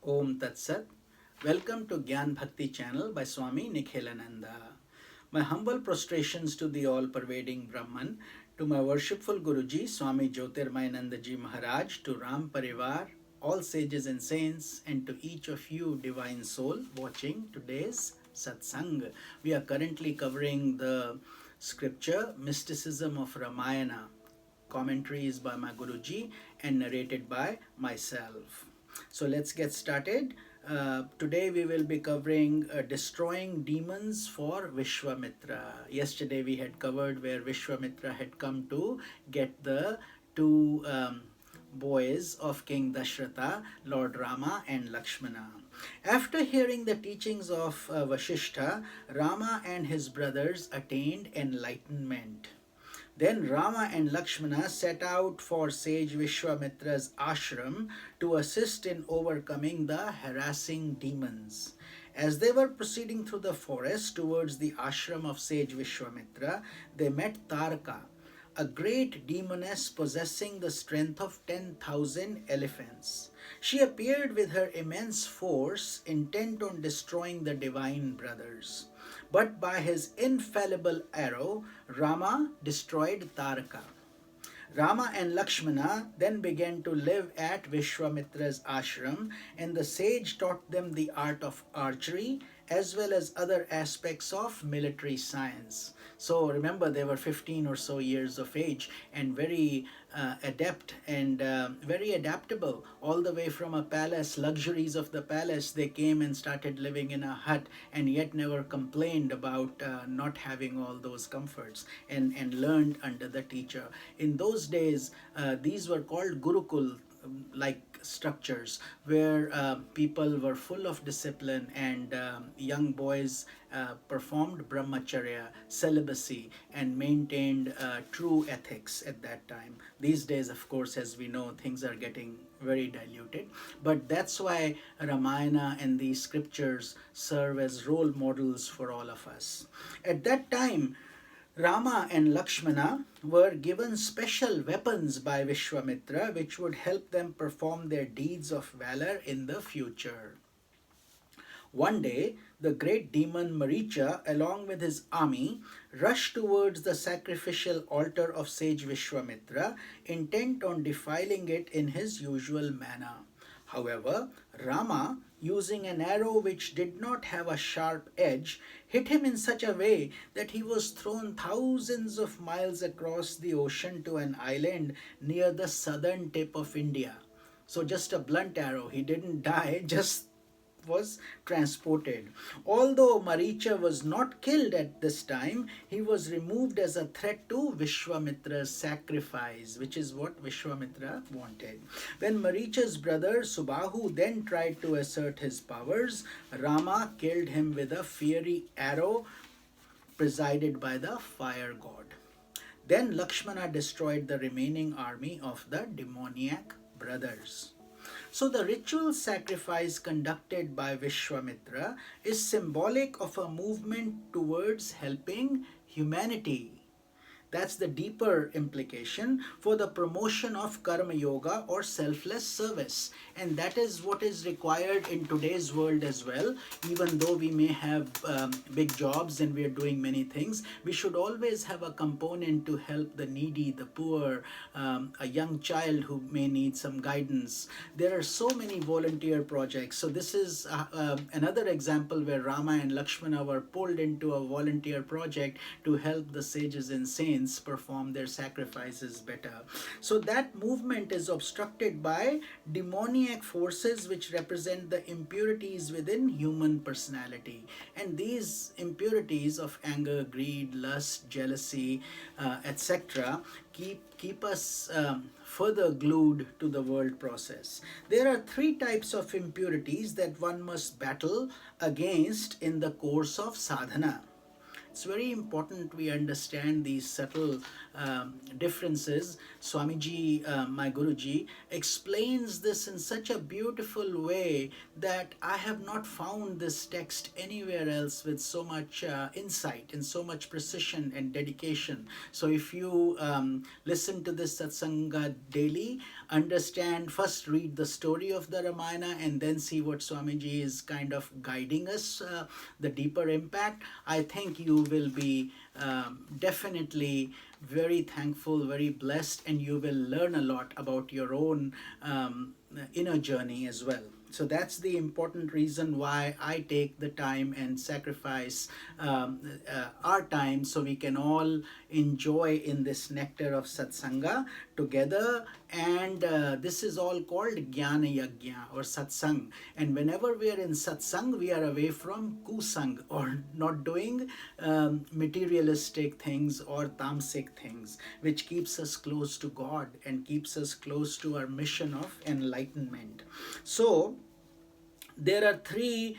Om Tat Sat. Welcome to Gyan Bhakti channel by Swami Nikhilananda. My humble prostrations to the all-pervading Brahman, to my worshipful Guruji, Swami Jyotirmayananda Ji Maharaj, to Ram Parivar, all sages and saints, and to each of you, divine soul, watching today's satsang. We are currently covering the scripture Mysticism of Ramayana. Commentaries by my Guruji and narrated by myself. So let's get started. Today we will be covering destroying demons for Vishwamitra. Yesterday we had covered where Vishwamitra had come to get the two boys of King Dashratha, Lord Rama and Lakshmana. After hearing the teachings of Vasishtha, Rama and his brothers attained enlightenment. Then Rama and Lakshmana set out for sage Vishwamitra's ashram to assist in overcoming the harassing demons. As they were proceeding through the forest towards the ashram of sage Vishwamitra, they met Tarka, a great demoness possessing the strength of 10,000 elephants. She appeared with her immense force, intent on destroying the divine brothers. But by his infallible arrow, Rama destroyed Taraka. Rama and Lakshmana then began to live at Vishwamitra's ashram, and the sage taught them the art of archery as well as other aspects of military science. So remember, they were 15 or so years of age and very adept and very adaptable. All the way from a palace, luxuries of the palace, they came and started living in a hut and yet never complained about not having all those comforts and learned under the teacher. In those days, these were called Gurukul like structures where people were full of discipline and young boys performed brahmacharya, celibacy, and maintained true ethics at that time. These days, of course, as we know, things are getting very diluted, but that's why Ramayana and these scriptures serve as role models for all of us. At that time, Rama and Lakshmana were given special weapons by Vishwamitra which would help them perform their deeds of valor in the future. One day, the great demon Maricha, along with his army, rushed towards the sacrificial altar of sage Vishwamitra, intent on defiling it in his usual manner. However, Rama, using an arrow which did not have a sharp edge, hit him in such a way that he was thrown thousands of miles across the ocean to an island near the southern tip of India. So just a blunt arrow, he didn't die, just was transported. Although Maricha was not killed at this time, he was removed as a threat to Vishwamitra's sacrifice, which is what Vishwamitra wanted. When Maricha's brother Subahu then tried to assert his powers, Rama killed him with a fiery arrow presided by the fire god. Then Lakshmana destroyed the remaining army of the demoniac brothers. So the ritual sacrifice conducted by Vishwamitra is symbolic of a movement towards helping humanity. That's the deeper implication for the promotion of karma yoga or selfless service. And that is what is required in today's world as well. Even though we may have big jobs and we are doing many things, we should always have a component to help the needy, the poor, a young child who may need some guidance. There are so many volunteer projects. So this is another example where Rama and Lakshmana were pulled into a volunteer project to help the sages and saints perform their sacrifices better. So that movement is obstructed by demoniac forces which represent the impurities within human personality. And these impurities of anger, greed, lust, jealousy, etc. keep us further glued to the world process. There are three types of impurities that one must battle against in the course of sadhana. It's very important we understand these subtle differences. Swamiji, my Guruji, explains this in such a beautiful way that I have not found this text anywhere else with so much insight and so much precision and dedication. So if you listen to this satsanga daily, understand, first read the story of the Ramayana and then see what Swamiji is kind of guiding us, the deeper impact, I think you will be definitely very thankful, very blessed, and you will learn a lot about your own inner journey as well. So that's the important reason why I take the time and sacrifice our time so we can all enjoy in this nectar of satsanga together. And this is all called Jnana Yajna or Satsang. And whenever we are in Satsang, we are away from Kusang, or not doing materialistic things or tamasic things, which keeps us close to God and keeps us close to our mission of enlightenment. So there are three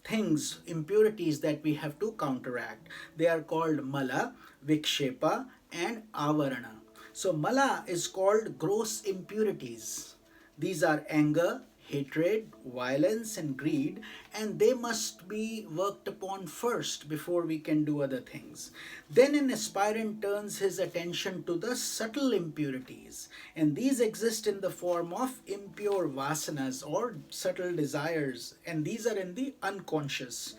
things, impurities that we have to counteract. They are called Mala, Vikshepa, and Avarana. So Mala is called gross impurities. These are anger, hatred, violence, and greed, and they must be worked upon first before we can do other things. Then an aspirant turns his attention to the subtle impurities, and these exist in the form of impure vasanas or subtle desires, and these are in the unconscious.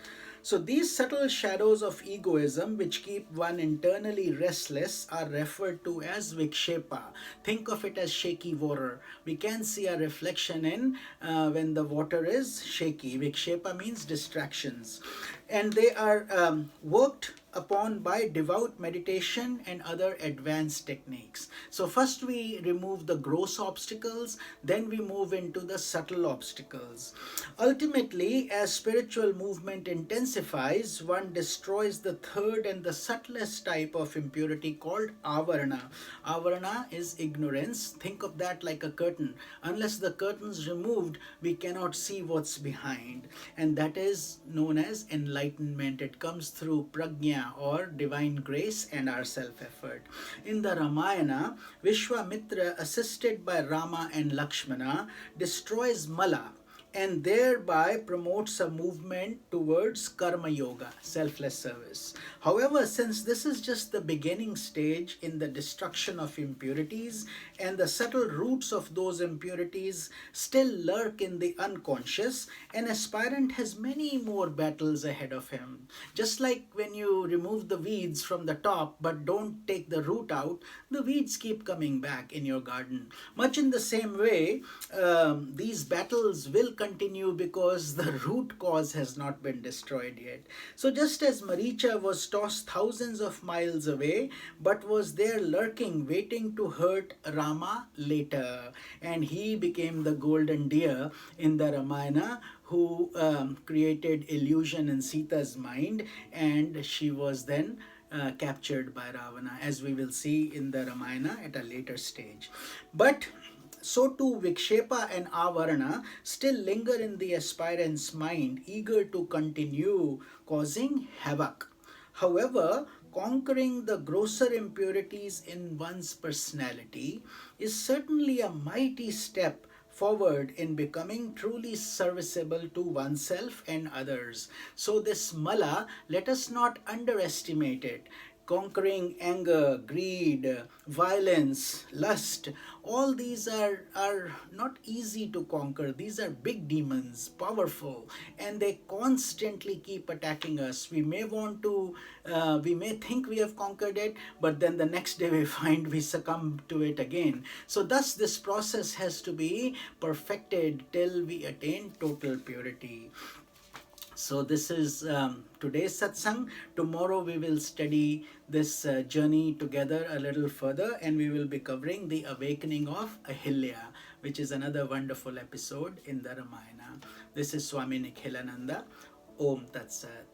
So these subtle shadows of egoism which keep one internally restless are referred to as vikshepa. Think of it as shaky water. We can see a reflection in when the water is shaky. Vikshepa means distractions. And they are worked upon by devout meditation and other advanced techniques. So first we remove the gross obstacles, then we move into the subtle obstacles. Ultimately, as spiritual movement intensifies, one destroys the third and the subtlest type of impurity called avarana. Avarana is ignorance. Think of that like a curtain. Unless the curtain's removed, we cannot see what's behind. And that is known as enlightenment. It comes through prajna or divine grace and our self-effort. In the Ramayana, Vishwamitra, assisted by Rama and Lakshmana, destroys Mala and thereby promotes a movement towards karma yoga, selfless service. However, since this is just the beginning stage in the destruction of impurities, and the subtle roots of those impurities still lurk in the unconscious, an aspirant has many more battles ahead of him. Just like when you remove the weeds from the top but don't take the root out, the weeds keep coming back in your garden. Much in the same way, these battles will continue because the root cause has not been destroyed yet. So just as Maricha was tossed thousands of miles away, but was there lurking, waiting to hurt Rama later, and he became the golden deer in the Ramayana who created illusion in Sita's mind, and she was then captured by Ravana, as we will see in the Ramayana at a later stage. But so too Vikshepa and Avarana still linger in the aspirant's mind, eager to continue causing havoc. However, conquering the grosser impurities in one's personality is certainly a mighty step forward in becoming truly serviceable to oneself and others. So this Mala, let us not underestimate it. Conquering anger, greed, violence, lust, all these are not easy to conquer. These are big demons, powerful, and they constantly keep attacking us. We may think we have conquered it, but then the next day we find we succumb to it again. So thus this process has to be perfected till we attain total purity. So this is today's satsang. Tomorrow we will study this journey together a little further, and we will be covering the awakening of Ahilya, which is another wonderful episode in the Ramayana. This is Swami Nikhilananda. Om Tat Sat.